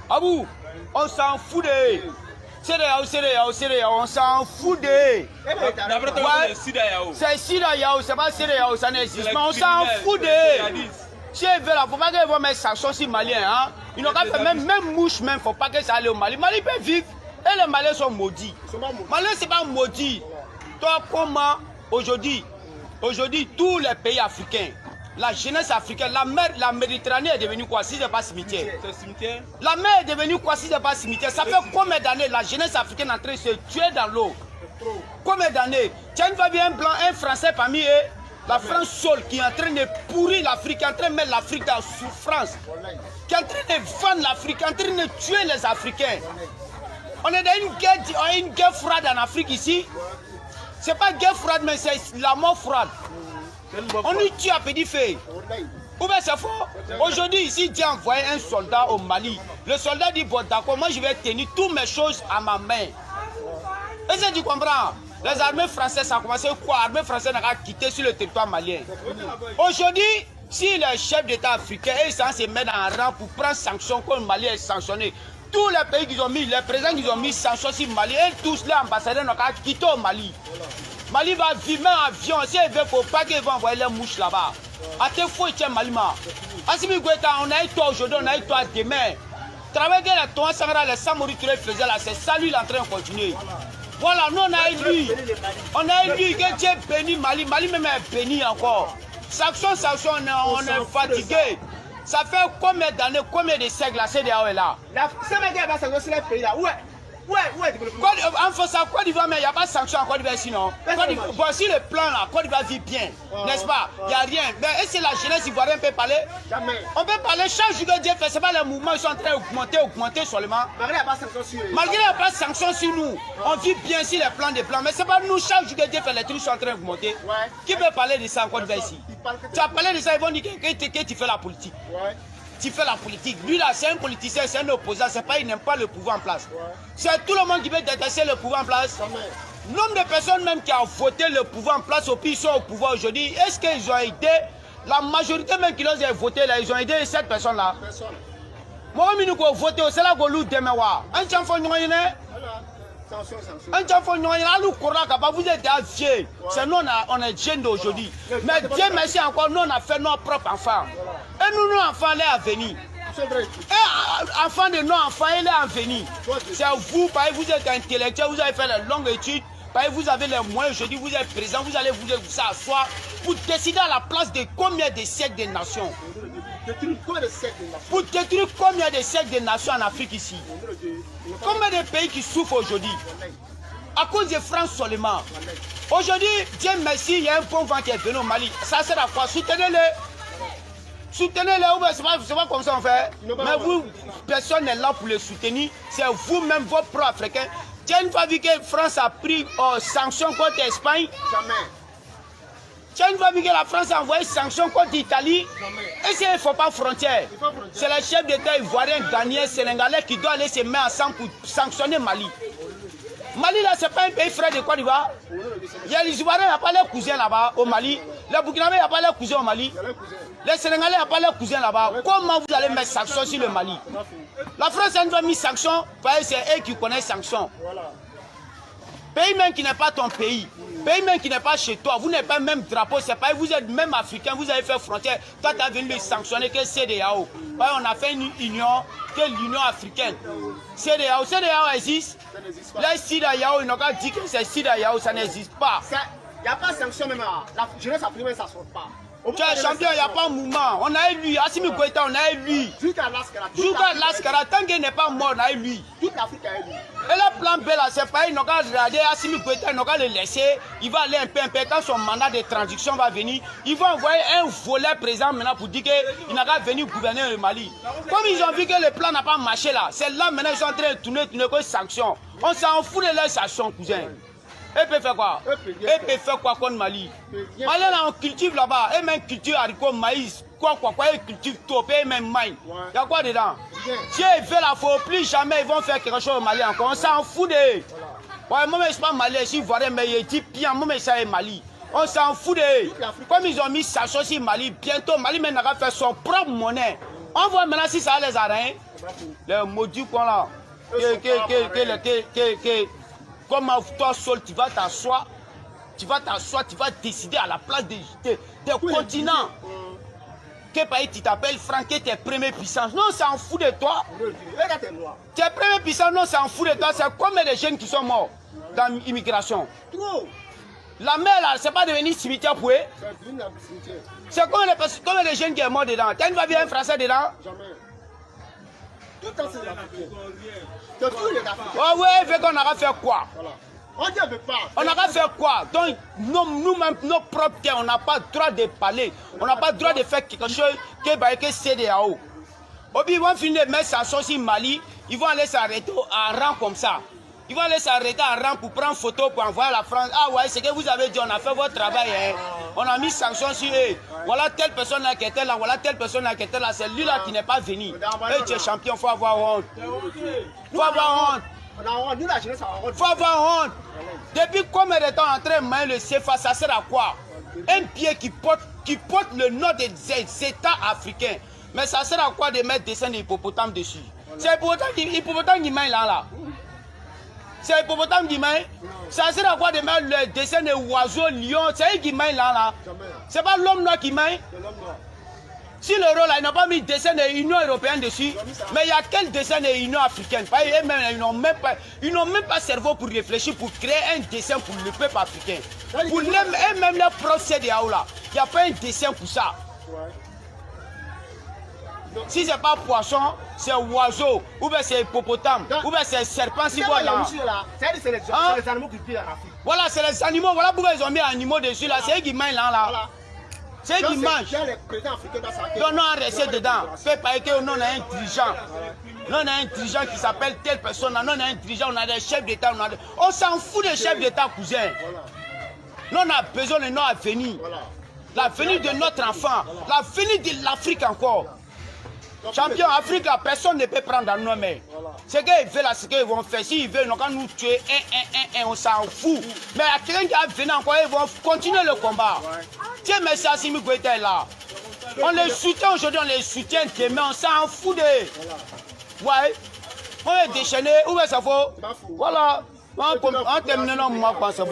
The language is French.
Abou, on s'en fout de. On s'en fout de. C'est Sida Yao, c'est pas Sida Yao, ça n'existe pas. On s'en fout de. Si ils veulent, il ne faut pas qu'ils vont mettre sanctions sur Maliens. Hein? Ils n'ont qu'à faire même mouche, même, il ne faut pas que ça aille au Mali. Mali peut vivre. Et les Maliens sont maudits. Maliens, ce n'est pas maudit. Toi, comment, aujourd'hui, tous les pays africains, la jeunesse africaine, la mer, la Méditerranée est devenue quoi si ce n'est pas cimetière? La mer est devenue quoi si ce n'est pas cimetière? Ça fait combien d'années la jeunesse africaine est en train de se tuer dans l'eau? Combien d'années? Tiens, va bien un blanc, un Français parmi eux, la France seule qui est en train de pourrir l'Afrique, qui est en train de mettre l'Afrique dans souffrance, qui est en train de vendre l'Afrique, qui est en train de tuer les Africains. On est dans une guerre froide en Afrique ici. Ce n'est pas guerre froide, mais c'est la mort froide. On nous tue à petit feu. Ou bien c'est faux. Aujourd'hui, ici, Dieu a envoyé un soldat au Mali. Le soldat dit, bon d'accord, moi je vais tenir toutes mes choses à ma main. Est-ce que tu comprends? Les armées françaises, ça a commencé quoi? L'armée française n'a pas quitté sur le territoire malien. Aujourd'hui, si les chefs d'État africains se mettent en rang pour prendre sanctions quand le Mali est sanctionné, tous les pays qu'ils ont mis, les présidents qu'ils ont mis sanctions sur le Mali, et tous les ambassadeurs n'ont pas quitté au Mali. Mali va vivre en avion, si ils veulent, il ne faut pas qu'ils vont envoyer les mouches là-bas. À tes faux, tiens Malima. Assimi Goïta, on a eu toi aujourd'hui, on a eu toi demain. Travailler la Toa Sangara, les Samori Touré faisaient là, c'est ça lui, il est en train de continuer. Voilà, nous on a eu lui. On a eu lui, que Dieu bénit Mali. Mali même est béni encore. Sanction, on est fatigué. Ça fait combien d'années, combien de siècles la CEDEAO est là? C'est même pas sanctionner sur les pays là. Ouais, en France, Côte d'Ivoire, mais il n'y a pas de sanction en Côte d'Ivoire sinon. Voici le plan là, Côte d'Ivoire vit bien, n'est-ce pas? Il n'y a rien. Mais est-ce que la jeunesse ivoirienne peut parler? Jamais. On peut parler chaque jour que Dieu fait, c'est pas les mouvements, ils sont en train d'augmenter seulement. Malgré il n'y a pas de sanction sur eux. Malgré il n'y a pas de sanction sur nous, on vit bien sur les plans des plans. Mais c'est pas nous, chaque jour que Dieu fait, les trucs sont en train d'augmenter. Qui peut parler de ça en Côte d'Ivoire ici? Tu as parlé de ça, ils vont dire que tu fais la politique. Tu fais la politique. Lui là, c'est un politicien, c'est un opposant, c'est pas, il n'aime pas le pouvoir en place. C'est tout le monde qui veut détester le pouvoir en place. Nombre de personnes même qui ont voté le pouvoir en place, au pays sont au pouvoir aujourd'hui, est-ce qu'ils ont aidé? La majorité même qui les a voté là, ils ont aidé cette personne là. Moi, je vais voter, c'est là que je vais demain. Un champion, vous êtes vieux. C'est nous, on est jeunes d'aujourd'hui. Mais Dieu merci encore, nous on a fait nos propres enfants. Et nous, nos enfants, les à venir. Et enfants de nos enfants, ils sont à venir. C'est vous, vous êtes intellectuel, vous avez fait de longues études. Vous avez les moyens aujourd'hui, vous êtes présent, vous allez vous asseoir pour décider à la place de combien de siècles de nations. Pour détruire combien de siècles de nations en Afrique ici. Combien de pays qui souffrent aujourd'hui à cause de France seulement. Aujourd'hui, Dieu merci, il y a un bon vent qui est venu au Mali. Ça sert à quoi? Soutenez-le. Soutenez-le, c'est pas comme ça on fait. Mais vous, personne n'est là pour le soutenir. C'est vous-même, vos pro-africains. Tu as une fois vu que France a pris sanctions contre l'Espagne? Jamais. Tu as une fois vu que la France a envoyé sanctions contre l'Italie? Et s'il ne faut pas frontière, c'est le chef d'État ivoirien, Ghanien, sénégalais qui doit aller se mettre ensemble pour sanctionner Mali. Mali là, c'est pas un pays frère de Côte d'Ivoire. Il y a les Ivoiriens, il n'y a pas leurs cousins là-bas au Mali. Les Burkinabés, il n'y a pas leurs cousins au Mali. Les Sénégalais, il n'y a pas leurs cousins là-bas. Comment vous allez mettre sanctions sur le Mali? La France a une mis sanctions, c'est eux qui connaissent sanctions. Pays même qui n'est pas ton pays, pays même qui n'est pas chez toi, vous n'avez pas le même drapeau, c'est pas vous êtes même africain, vous avez fait frontière, toi tu as venu le sanctionner que CEDEAO. On a fait une union, que l'Union africaine. CEDEAO existe. Les CEDEAO, ils n'ont pas dit que c'est CEDEAO, ça n'existe pas. Il n'y a pas de sanction même, la jeunesse africaine ça ne sort pas. Tu es champion, il n'y a pas de mouvement. On a eu lui, Assimi Goïta, on a eu lui. Jouka Laskara, tant qu'il n'est pas mort, on a eu lui. Toute l'Afrique a eu lui. Et le plan B là, c'est pas, ils n'ont qu'à regarder Assimi Goïta, ils n'ont qu'à le laisser. Il va aller un peu, quand son mandat de transition va venir, ils vont envoyer un volet présent maintenant pour dire qu'il n'a qu'à venir gouverner le Mali. Comme ils ont vu que le plan n'a pas marché là, c'est là maintenant ils sont en train de tourner comme sanction. On s'en fout de leurs sanctions, cousin. Et peut faire quoi? Et peut faire quoi contre Mali? Mali là on cultive là-bas, et même culture haricot, maïs, quoi, ils cultivent tout, et même maïs. Il y a quoi dedans? Si ils veulent la faut plus jamais ils vont faire quelque chose au Mali encore. On s'en fout de. Ouais, moi je suis pas malais, je suis ivoirien, mais il dit bien, moi je suis Mali. On s'en fout de. Comme ils ont mis sanctions sur Mali, bientôt Mali maintenant va faire son propre monnaie. On voit maintenant si ça les arrête. Les maudits qu'on là. Comme toi seul, tu vas t'asseoir. Tu vas décider à la place des continents. Quel pays tu t'appelles Franquet, tu es première puissance. Non, ça en fout de toi. Tu es première puissance, non, ça en fout de toi. C'est comme les jeunes qui sont morts dans l'immigration. La mer là, c'est pas devenu cimetière pour eux. C'est comme les jeunes qui sont morts dedans. Tu as une famille un Français dedans? Jamais. Tout le temps, c'est l'Africain. C'est tous les Africains. Oh ouais, fait qu'on aura fait quoi? Voilà. On dit on veut pas. On aura fait quoi? Donc, nous-mêmes, nos propres terres, on n'a pas le droit de parler. On n'a pas le droit de faire quelque chose que CEDEAO. Obi, ils vont finir de mettre sa sauce au Mali. Ils vont aller s'arrêter à rang comme ça. Ils vont aller s'arrêter à rang pour prendre photo pour envoyer à la France. Ah ouais, c'est que vous avez dit, on a fait votre travail. Hein. On a mis sanctions sur eux. Voilà telle personne là qui était là, voilà telle personne là qui était là. C'est lui là qui n'est pas venu. Et tu es champion, il faut avoir honte. Il faut avoir honte. Faut avoir honte. Depuis combien de temps en train de mailler le CFA, ça sert à quoi? Un pied qui porte le nom des États africains. Mais ça sert à quoi de mettre des dessins d'hippopotame dessus? C'est l'hippopotame qui maille là. C'est l'hippopotame qui maille. Ça sert à quoi de mettre le dessin de oiseaux, lions? C'est eux qui maillent là. C'est pas l'homme noir qui maille. Si l'euro là, ils n'ont pas mis le dessin de l'Union européenne dessus, mais il y a quel dessin de l'Union africaine? Ils n'ont même pas cerveau pour réfléchir, pour créer un dessin pour le peuple africain. Pour même les procès de là, il n'y a pas un dessin pour ça. Si ce n'est pas poisson, c'est oiseau, ou bien c'est hippopotame, ou bien c'est serpent. Si voilà. C'est les animaux qui vivent en Afrique. Voilà, c'est les animaux. Voilà pourquoi ils ont mis animaux dessus là. C'est eux qui mangent là. C'est eux qui mangent. Donc non, restez dedans. Faites pas que nous on est intelligent. Nous on est intelligent qui s'appelle telle personne. Nous on est intelligent, on a des chefs d'État. On s'en fout des chefs d'État, cousin. Nous on a besoin de notre avenir. L'avenir de notre enfant. L'avenir de l'Afrique encore. Champion Afrique, là, personne ne peut prendre dans nos mains. Ce qu'ils veulent là, ce qu'ils vont faire. S'ils veulent, ils vont nous tuer, on s'en fout. Mais à quelqu'un qui a venu encore, ils vont continuer le combat. Tiens, mais ça, Assimi Goïta est là. On les soutient aujourd'hui, on les soutient demain, on s'en fout de. Ouais. On est déchaîné, où est-ce qu'il faut? Voilà. On termine, non, moi, je pense.